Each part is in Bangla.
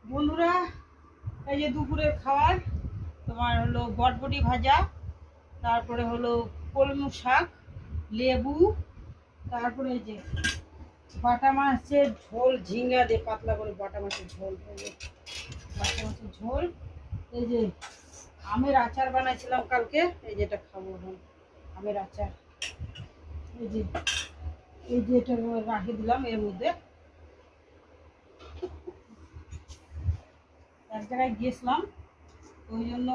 বন্ধুরা, এই যে দুপুরের খাবার তোমার হলো বটবটি ভাজা, তারপরে হলো কলমি শাক, লেবু, তারপরে এই যে বাটা মাছের ঝোল, ঝিঙ্গা দিয়ে পাতলা করে বাটা মাছের ঝোল, এই যে বাটা মাছের ঝোল, এই যে আমের আচার বানাইছিলাম কালকে, এই যে এটা খাবো এখন আমের আচার। এই যে এটা রাখে দিলাম এর মধ্যে। এক জায়গায় গিয়েছিলাম, ওই জন্য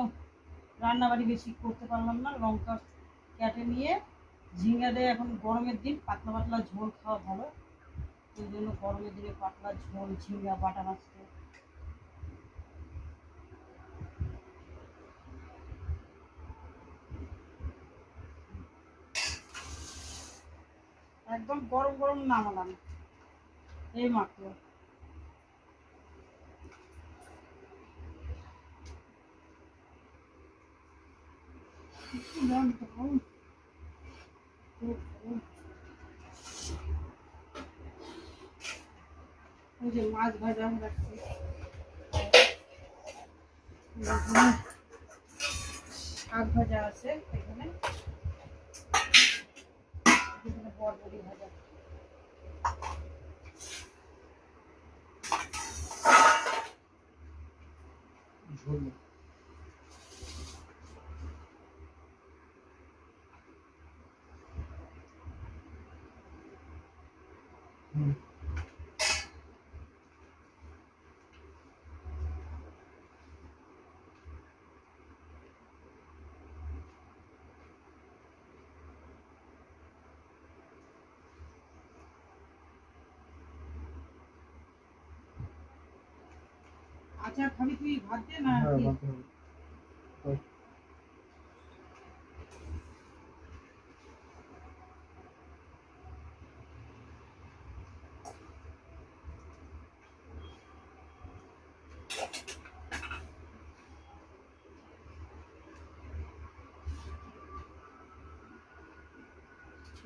রান্নাবাড়ি বেশি করতে পারলাম না। লঙ্কা কেটে নিয়ে ঝিঙ্গা দিয়ে, এখন গরমের দিন পাতলা পাতলা ঝোল খাওয়া ভালো, ওই জন্য গরমের দিনে পাতলা ঝোল ঝিঙ্গা বাটা মাছ দিয়ে। একদম গরম গরম নামালাম এই মাত্র। ওই যে মাছ ভাজা রাখছি, শাক ভাজা আছে এখানে, বরবটি ভাজা। আচ্ছা খাবি তুই ভাত দে না?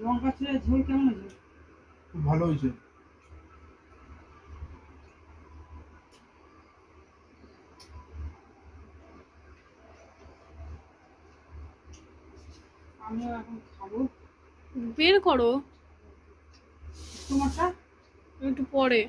লঙ্কা ছেড়ে ঝোল কেমন হয়েছে? খুব ভালো হয়েছে। আমিও এখন খাবো। বের করো তোমারটা একটু পরে।